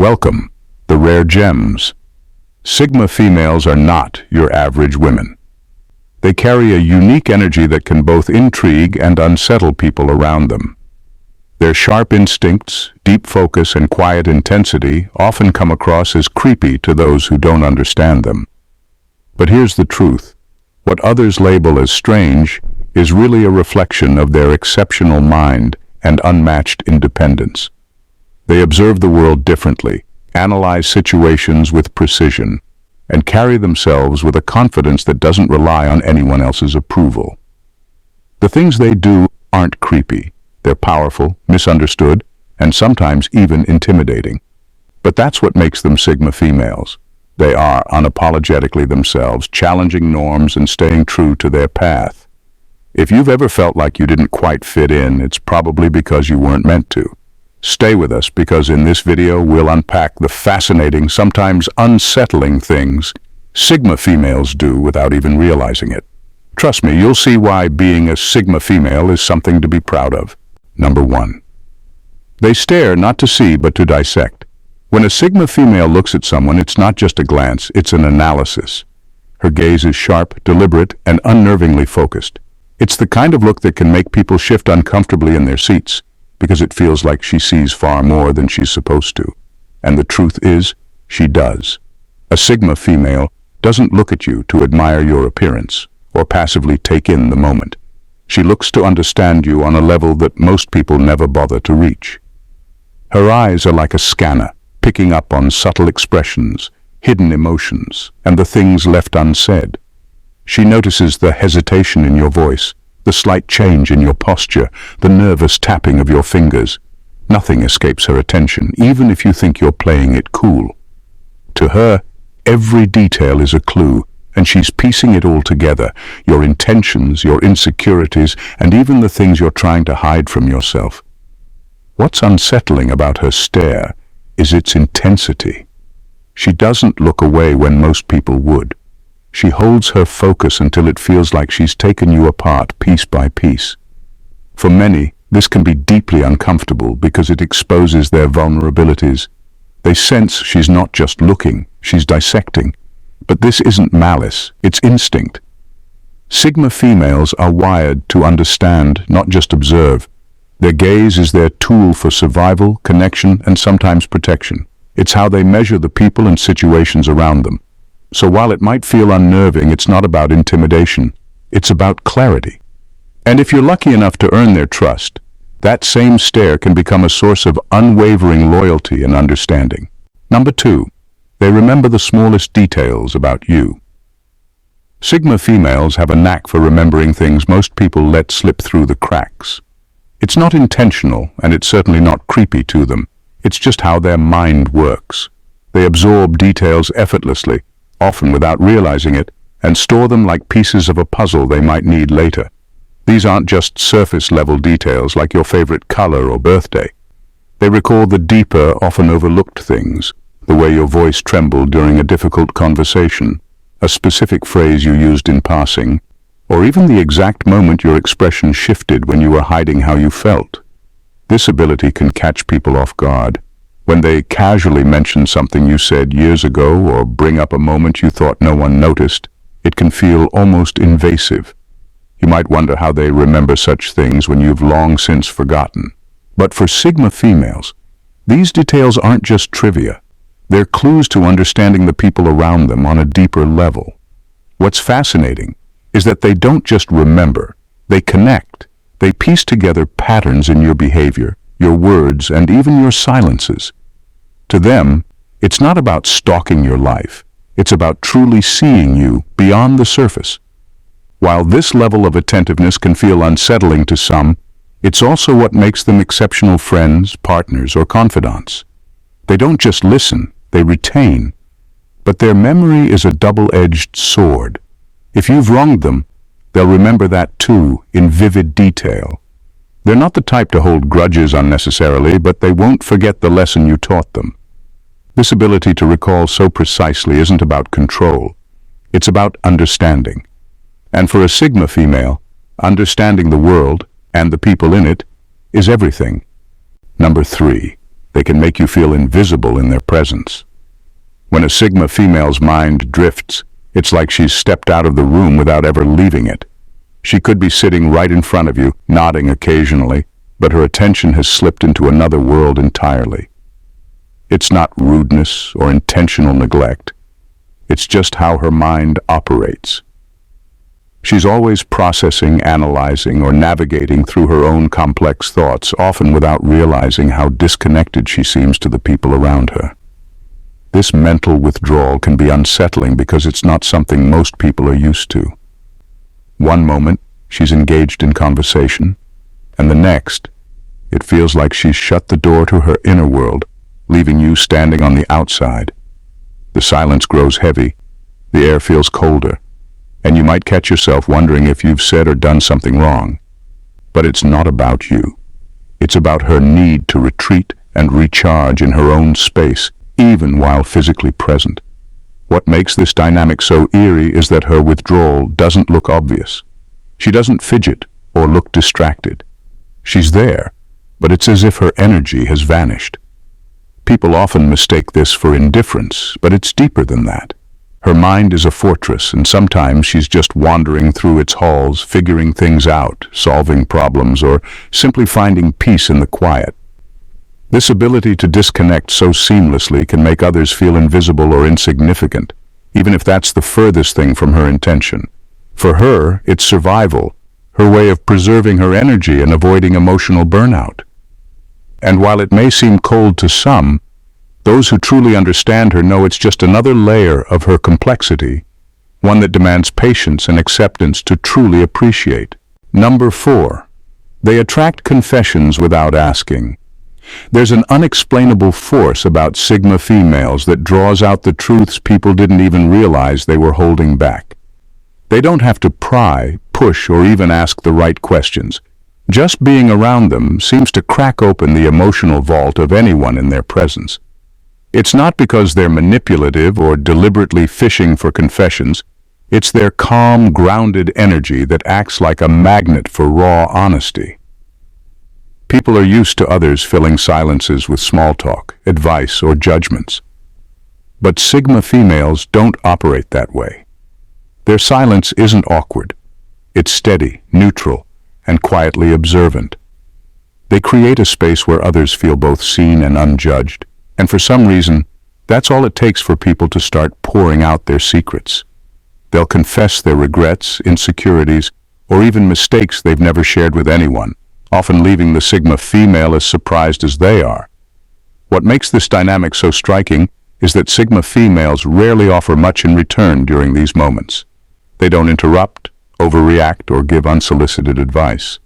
Welcome, the rare gems. Sigma females are not your average women. They carry a unique energy that can both intrigue and unsettle people around them. Their sharp instincts, deep focus, and quiet intensity often come across as creepy to those who don't understand them. But here's the truth. What others label as strange is really a reflection of their exceptional mind and unmatched independence. They observe the world differently, analyze situations with precision, and carry themselves with a confidence that doesn't rely on anyone else's approval. The things they do aren't creepy. They're powerful, misunderstood, and sometimes even intimidating. But that's what makes them Sigma females. They are unapologetically themselves, challenging norms and staying true to their path. If you've ever felt like you didn't quite fit in, it's probably because you weren't meant to. Stay with us, because in this video we'll unpack the fascinating, sometimes unsettling things Sigma females do without even realizing it. Trust me, you'll see why being a Sigma female is something to be proud of. Number 1. They stare not to see but to dissect. When a Sigma female looks at someone, it's not just a glance, it's an analysis. Her gaze is sharp, deliberate, and unnervingly focused. It's the kind of look that can make people shift uncomfortably in their seats, because it feels like she sees far more than she's supposed to. And the truth is, she does. A Sigma female doesn't look at you to admire your appearance or passively take in the moment. She looks to understand you on a level that most people never bother to reach. Her eyes are like a scanner, picking up on subtle expressions, hidden emotions, and the things left unsaid. She notices the hesitation in your voice, the slight change in your posture, the nervous tapping of your fingers. Nothing escapes her attention, even if you think you're playing it cool. To her, every detail is a clue, and she's piecing it all together, your intentions, your insecurities, and even the things you're trying to hide from yourself. What's unsettling about her stare is its intensity. She doesn't look away when most people would. She holds her focus until it feels like she's taken you apart piece by piece. For many, this can be deeply uncomfortable because it exposes their vulnerabilities. They sense she's not just looking, she's dissecting. But this isn't malice, it's instinct. Sigma females are wired to understand, not just observe. Their gaze is their tool for survival, connection, and sometimes protection. It's how they measure the people and situations around them. So while it might feel unnerving, it's not about intimidation. It's about clarity. And if you're lucky enough to earn their trust, that same stare can become a source of unwavering loyalty and understanding. Number 2. They remember the smallest details about you. Sigma females have a knack for remembering things most people let slip through the cracks. It's not intentional, and it's certainly not creepy to them. It's just how their mind works. They absorb details effortlessly, often without realizing it, and store them like pieces of a puzzle they might need later. These aren't just surface-level details like your favorite color or birthday. They recall the deeper, often overlooked things, the way your voice trembled during a difficult conversation, a specific phrase you used in passing, or even the exact moment your expression shifted when you were hiding how you felt. This ability can catch people off guard. When they casually mention something you said years ago or bring up a moment you thought no one noticed, it can feel almost invasive. You might wonder how they remember such things when you've long since forgotten. But for Sigma females, these details aren't just trivia. They're clues to understanding the people around them on a deeper level. What's fascinating is that they don't just remember, they connect. They piece together patterns in your behavior, your words, and even your silences. To them, it's not about stalking your life. It's about truly seeing you beyond the surface. While this level of attentiveness can feel unsettling to some, it's also what makes them exceptional friends, partners, or confidants. They don't just listen, they retain. But their memory is a double-edged sword. If you've wronged them, they'll remember that too, in vivid detail. They're not the type to hold grudges unnecessarily, but they won't forget the lesson you taught them. This ability to recall so precisely isn't about control. It's about understanding. And for a Sigma female, understanding the world, and the people in it, is everything. Number 3. They can make you feel invisible in their presence. When a Sigma female's mind drifts, it's like she's stepped out of the room without ever leaving it. She could be sitting right in front of you, nodding occasionally, but her attention has slipped into another world entirely. It's not rudeness or intentional neglect. It's just how her mind operates. She's always processing, analyzing, or navigating through her own complex thoughts, often without realizing how disconnected she seems to the people around her. This mental withdrawal can be unsettling because it's not something most people are used to. One moment, she's engaged in conversation, and the next, it feels like she's shut the door to her inner world, leaving you standing on the outside. The silence grows heavy, the air feels colder, and you might catch yourself wondering if you've said or done something wrong. But it's not about you. It's about her need to retreat and recharge in her own space, even while physically present. What makes this dynamic so eerie is that her withdrawal doesn't look obvious. She doesn't fidget or look distracted. She's there, but it's as if her energy has vanished. People often mistake this for indifference, but it's deeper than that. Her mind is a fortress, and sometimes she's just wandering through its halls, figuring things out, solving problems, or simply finding peace in the quiet. This ability to disconnect so seamlessly can make others feel invisible or insignificant, even if that's the furthest thing from her intention. For her, it's survival, her way of preserving her energy and avoiding emotional burnout. And while it may seem cold to some, those who truly understand her know it's just another layer of her complexity, one that demands patience and acceptance to truly appreciate. Number 4. They attract confessions without asking. There's an unexplainable force about Sigma females that draws out the truths people didn't even realize they were holding back. They don't have to pry, push, or even ask the right questions. Just being around them seems to crack open the emotional vault of anyone in their presence. It's not because they're manipulative or deliberately fishing for confessions. It's their calm, grounded energy that acts like a magnet for raw honesty. People are used to others filling silences with small talk, advice, or judgments. But Sigma females don't operate that way. Their silence isn't awkward. It's steady, neutral, and quietly observant. They create a space where others feel both seen and unjudged, and for some reason, that's all it takes for people to start pouring out their secrets. They'll confess their regrets, insecurities, or even mistakes they've never shared with anyone, often leaving the Sigma female as surprised as they are. What makes this dynamic so striking is that Sigma females rarely offer much in return during these moments. They don't interrupt, overreact, or give unsolicited advice.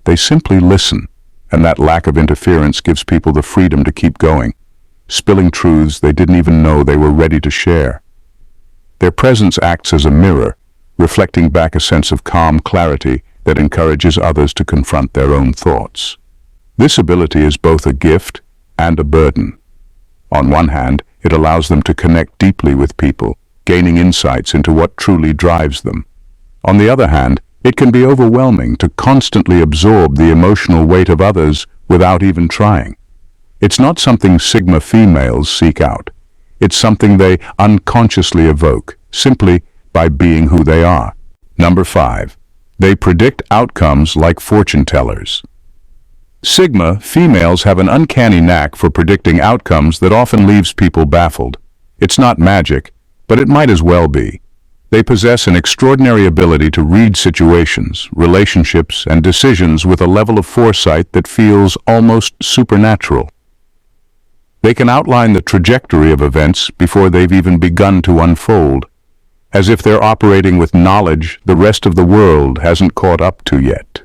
They simply listen, and that lack of interference gives people the freedom to keep going, spilling truths they didn't even know they were ready to share. Their presence acts as a mirror, reflecting back a sense of calm clarity that encourages others to confront their own thoughts. This ability is both a gift and a burden. On one hand, it allows them to connect deeply with people, gaining insights into what truly drives them. On the other hand, it can be overwhelming to constantly absorb the emotional weight of others without even trying. It's not something Sigma females seek out. It's something they unconsciously evoke, simply by being who they are. Number 5. They predict outcomes like fortune tellers. Sigma females have an uncanny knack for predicting outcomes that often leaves people baffled. It's not magic, but it might as well be. They possess an extraordinary ability to read situations, relationships, and decisions with a level of foresight that feels almost supernatural. They can outline the trajectory of events before they've even begun to unfold, as if they're operating with knowledge the rest of the world hasn't caught up to yet.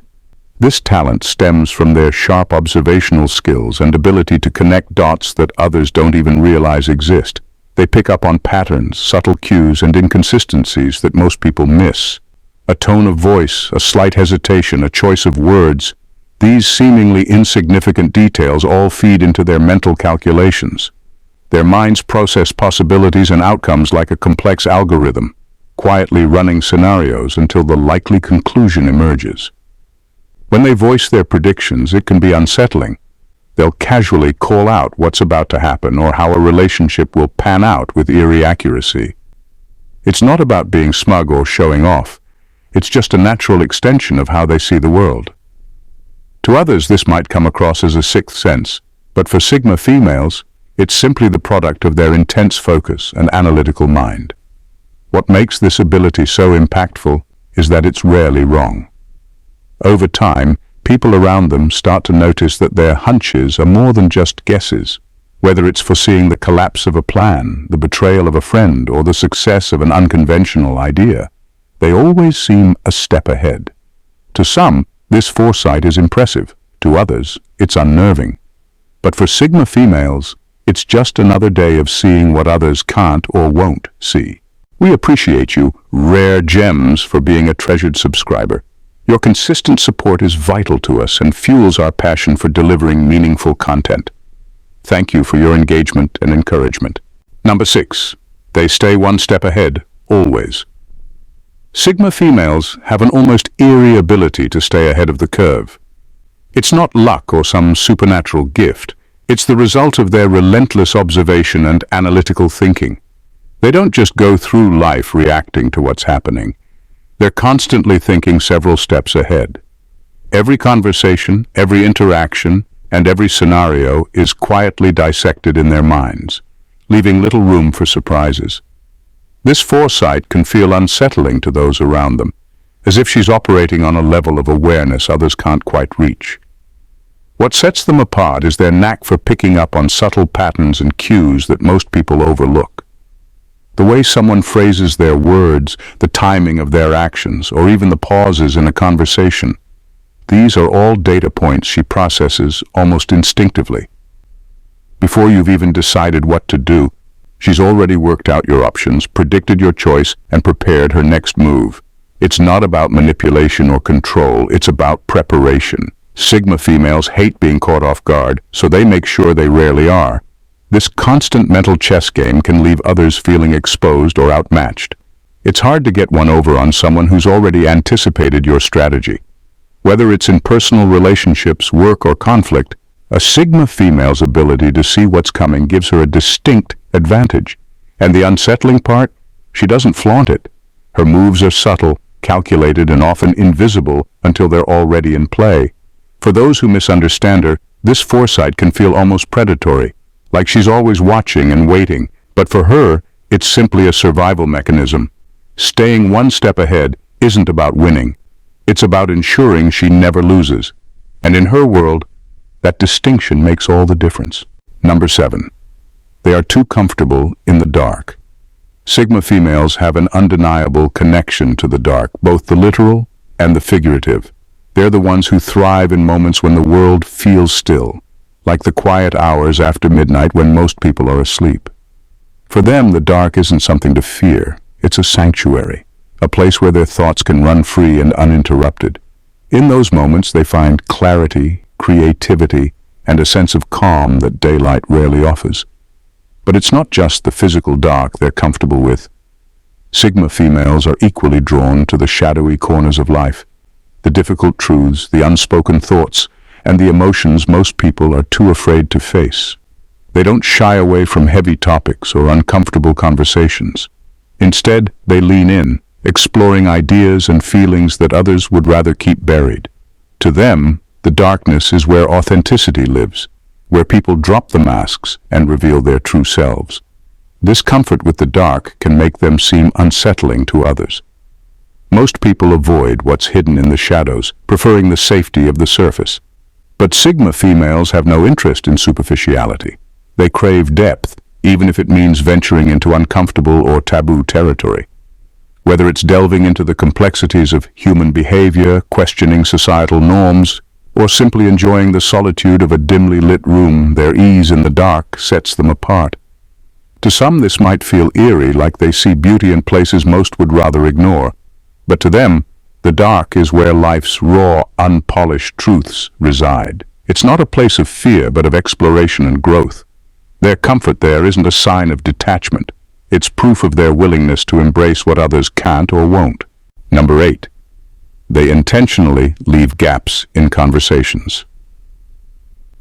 This talent stems from their sharp observational skills and ability to connect dots that others don't even realize exist. They pick up on patterns, subtle cues, and inconsistencies that most people miss. A tone of voice, a slight hesitation, a choice of words. These seemingly insignificant details all feed into their mental calculations. Their minds process possibilities and outcomes like a complex algorithm, quietly running scenarios until the likely conclusion emerges. When they voice their predictions, it can be unsettling. They'll casually call out what's about to happen or how a relationship will pan out with eerie accuracy. It's not about being smug or showing off. It's just a natural extension of how they see the world. To others, this might come across as a sixth sense, but for Sigma females, it's simply the product of their intense focus and analytical mind. What makes this ability so impactful is that it's rarely wrong. Over time, people around them start to notice that their hunches are more than just guesses. Whether it's foreseeing the collapse of a plan, the betrayal of a friend, or the success of an unconventional idea, they always seem a step ahead. To some, this foresight is impressive. To others, it's unnerving. But for Sigma females, it's just another day of seeing what others can't or won't see. We appreciate you, rare gems, for being a treasured subscriber. Your consistent support is vital to us and fuels our passion for delivering meaningful content. Thank you for your engagement and encouragement. Number 6. They stay one step ahead, always. Sigma females have an almost eerie ability to stay ahead of the curve. It's not luck or some supernatural gift. It's the result of their relentless observation and analytical thinking. They don't just go through life reacting to what's happening. They're constantly thinking several steps ahead. Every conversation, every interaction, and every scenario is quietly dissected in their minds, leaving little room for surprises. This foresight can feel unsettling to those around them, as if she's operating on a level of awareness others can't quite reach. What sets them apart is their knack for picking up on subtle patterns and cues that most people overlook. The way someone phrases their words, the timing of their actions, or even the pauses in a conversation, these are all data points she processes almost instinctively. Before you've even decided what to do, she's already worked out your options, predicted your choice, and prepared her next move. It's not about manipulation or control, it's about preparation. Sigma females hate being caught off guard, so they make sure they rarely are. This constant mental chess game can leave others feeling exposed or outmatched. It's hard to get one over on someone who's already anticipated your strategy. Whether it's in personal relationships, work, or conflict, a Sigma female's ability to see what's coming gives her a distinct advantage. And the unsettling part? She doesn't flaunt it. Her moves are subtle, calculated, and often invisible until they're already in play. For those who misunderstand her, this foresight can feel almost predatory, like she's always watching and waiting. But for her, it's simply a survival mechanism. Staying one step ahead isn't about winning. It's about ensuring she never loses. And in her world, that distinction makes all the difference. Number 7. They are too comfortable in the dark. Sigma females have an undeniable connection to the dark, both the literal and the figurative. They're the ones who thrive in moments when the world feels still, like the quiet hours after midnight when most people are asleep. For them, the dark isn't something to fear. It's a sanctuary, a place where their thoughts can run free and uninterrupted. In those moments, they find clarity, creativity, and a sense of calm that daylight rarely offers. But it's not just the physical dark they're comfortable with. Sigma females are equally drawn to the shadowy corners of life, the difficult truths, the unspoken thoughts, and the emotions most people are too afraid to face. They don't shy away from heavy topics or uncomfortable conversations. Instead, they lean in, exploring ideas and feelings that others would rather keep buried. To them, the darkness is where authenticity lives, where people drop the masks and reveal their true selves. This comfort with the dark can make them seem unsettling to others. Most people avoid what's hidden in the shadows, preferring the safety of the surface. But Sigma females have no interest in superficiality. They crave depth, even if it means venturing into uncomfortable or taboo territory. Whether it's delving into the complexities of human behavior, questioning societal norms, or simply enjoying the solitude of a dimly lit room, their ease in the dark sets them apart. To some, this might feel eerie, like they see beauty in places most would rather ignore. But to them, the dark is where life's raw, unpolished truths reside. It's not a place of fear, but of exploration and growth. Their comfort there isn't a sign of detachment. It's proof of their willingness to embrace what others can't or won't. Number 8. They intentionally leave gaps in conversations.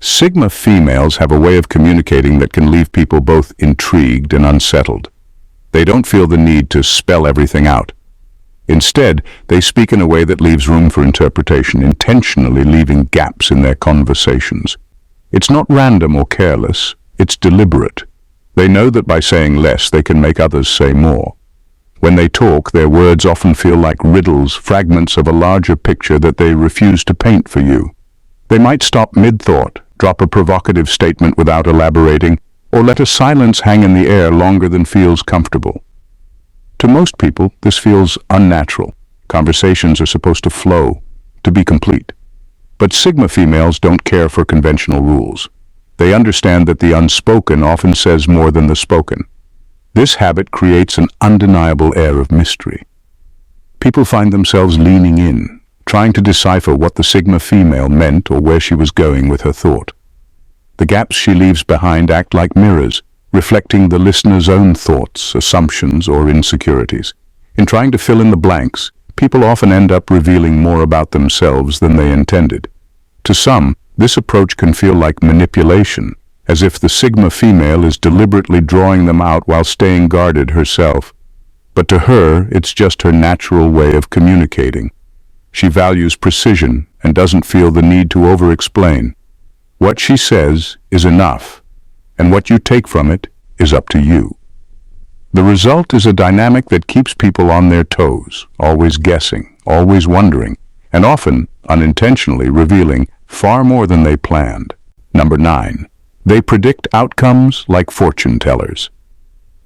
Sigma females have a way of communicating that can leave people both intrigued and unsettled. They don't feel the need to spell everything out. Instead, they speak in a way that leaves room for interpretation, intentionally leaving gaps in their conversations. It's not random or careless, it's deliberate. They know that by saying less, they can make others say more. When they talk, their words often feel like riddles, fragments of a larger picture that they refuse to paint for you. They might stop mid-thought, drop a provocative statement without elaborating, or let a silence hang in the air longer than feels comfortable. To most people, this feels unnatural. Conversations are supposed to flow, to be complete. But Sigma females don't care for conventional rules. They understand that the unspoken often says more than the spoken. This habit creates an undeniable air of mystery. People find themselves leaning in, trying to decipher what the Sigma female meant or where she was going with her thought. The gaps she leaves behind act like mirrors, reflecting the listener's own thoughts, assumptions, or insecurities. In trying to fill in the blanks, people often end up revealing more about themselves than they intended. To some, this approach can feel like manipulation, as if the Sigma female is deliberately drawing them out while staying guarded herself. But to her, it's just her natural way of communicating. She values precision and doesn't feel the need to over-explain. What she says is enough, and what you take from it is up to you. The result is a dynamic that keeps people on their toes, always guessing, always wondering, and often unintentionally revealing far more than they planned. Number 9. They predict outcomes like fortune tellers.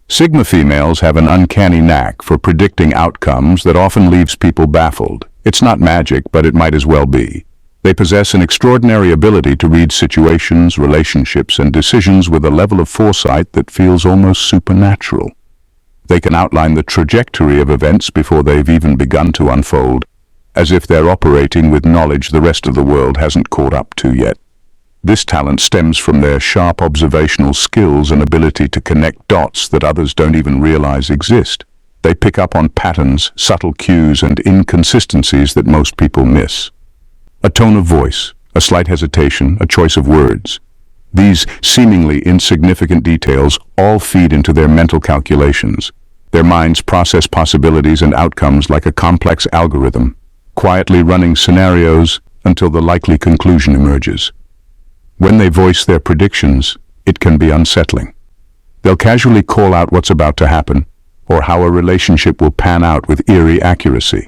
Sigma females have an uncanny knack for predicting outcomes that often leaves people baffled. It's not magic, but it might as well be. They possess an extraordinary ability to read situations, relationships, and decisions with a level of foresight that feels almost supernatural. They can outline the trajectory of events before they've even begun to unfold, as if they're operating with knowledge the rest of the world hasn't caught up to yet. This talent stems from their sharp observational skills and ability to connect dots that others don't even realize exist. They pick up on patterns, subtle cues, and inconsistencies that most people miss. A tone of voice, a slight hesitation, a choice of words. These seemingly insignificant details all feed into their mental calculations. Their minds process possibilities and outcomes like a complex algorithm, quietly running scenarios until the likely conclusion emerges. When they voice their predictions, it can be unsettling. They'll casually call out what's about to happen, or how a relationship will pan out with eerie accuracy.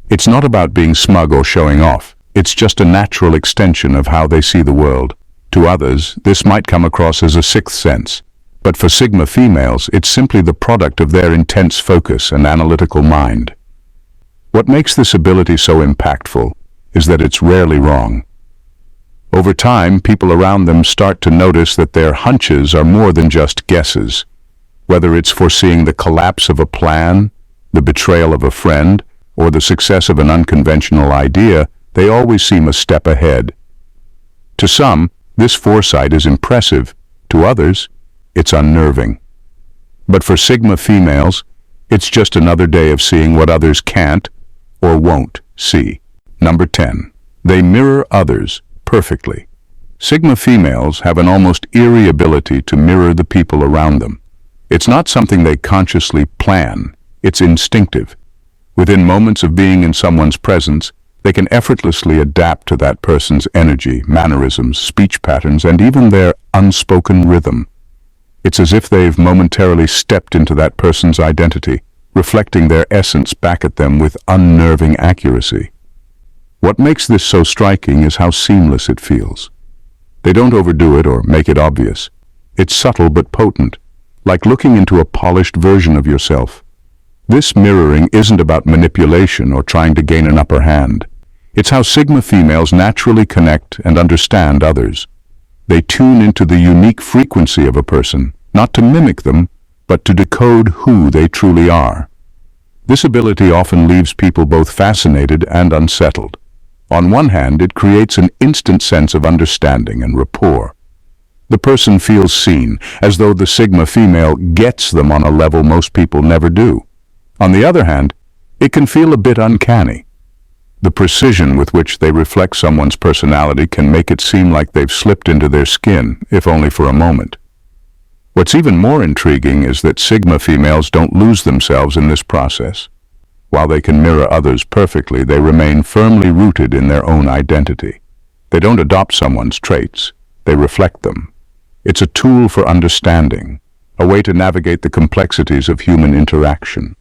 It's not about being smug or showing off. It's just a natural extension of how they see the world. To others, this might come across as a sixth sense, but for Sigma females, it's simply the product of their intense focus and analytical mind. What makes this ability so impactful is that it's rarely wrong. Over time, people around them start to notice that their hunches are more than just guesses. Whether it's foreseeing the collapse of a plan, the betrayal of a friend, or the success of an unconventional idea, they always seem a step ahead. To some, this foresight is impressive. To others, it's unnerving. But for Sigma females, it's just another day of seeing what others can't or won't see. Number 10. They mirror others perfectly. Sigma females have an almost eerie ability to mirror the people around them. It's not something they consciously plan, it's instinctive. Within moments of being in someone's presence, they can effortlessly adapt to that person's energy, mannerisms, speech patterns, and even their unspoken rhythm. It's as if they've momentarily stepped into that person's identity, reflecting their essence back at them with unnerving accuracy. What makes this so striking is how seamless it feels. They don't overdo it or make it obvious. It's subtle but potent, like looking into a polished version of yourself. This mirroring isn't about manipulation or trying to gain an upper hand. It's how Sigma females naturally connect and understand others. They tune into the unique frequency of a person, not to mimic them, but to decode who they truly are. This ability often leaves people both fascinated and unsettled. On one hand, it creates an instant sense of understanding and rapport. The person feels seen, as though the Sigma female gets them on a level most people never do. On the other hand, it can feel a bit uncanny. The precision with which they reflect someone's personality can make it seem like they've slipped into their skin, if only for a moment. What's even more intriguing is that Sigma females don't lose themselves in this process. While they can mirror others perfectly, they remain firmly rooted in their own identity. They don't adopt someone's traits, they reflect them. It's a tool for understanding, a way to navigate the complexities of human interaction.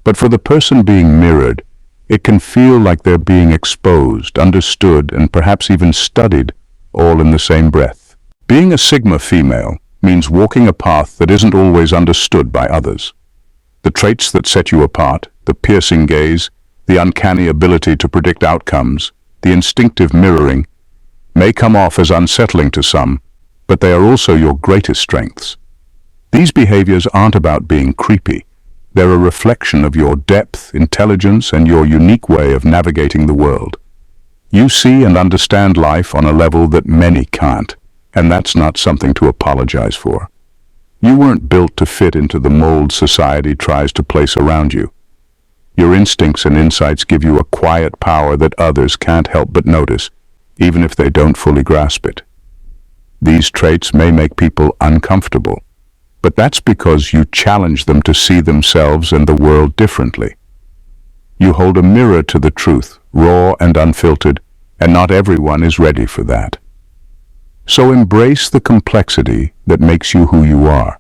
But for the person being mirrored, it can feel like they're being exposed, understood, and perhaps even studied, all in the same breath. Being a Sigma female means walking a path that isn't always understood by others. The traits that set you apart, the piercing gaze, the uncanny ability to predict outcomes, the instinctive mirroring, may come off as unsettling to some, but they are also your greatest strengths. These behaviors aren't about being creepy. They're a reflection of your depth, intelligence, and your unique way of navigating the world. You see and understand life on a level that many can't, and that's not something to apologize for. You weren't built to fit into the mold society tries to place around you. Your instincts and insights give you a quiet power that others can't help but notice, even if they don't fully grasp it. These traits may make people uncomfortable, but that's because you challenge them to see themselves and the world differently. You hold a mirror to the truth, raw and unfiltered, and not everyone is ready for that. So embrace the complexity that makes you who you are.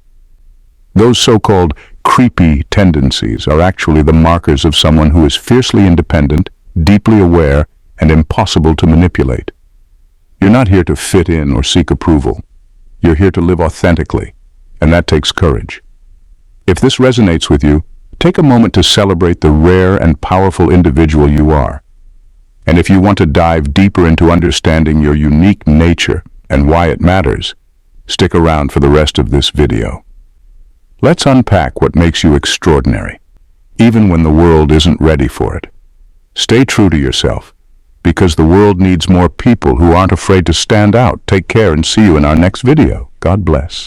Those so-called creepy tendencies are actually the markers of someone who is fiercely independent, deeply aware, and impossible to manipulate. You're not here to fit in or seek approval. You're here to live authentically, and that takes courage. If this resonates with you, take a moment to celebrate the rare and powerful individual you are. And if you want to dive deeper into understanding your unique nature and why it matters, stick around for the rest of this video. Let's unpack what makes you extraordinary, even when the world isn't ready for it. Stay true to yourself, because the world needs more people who aren't afraid to stand out. Take care and see you in our next video. God bless.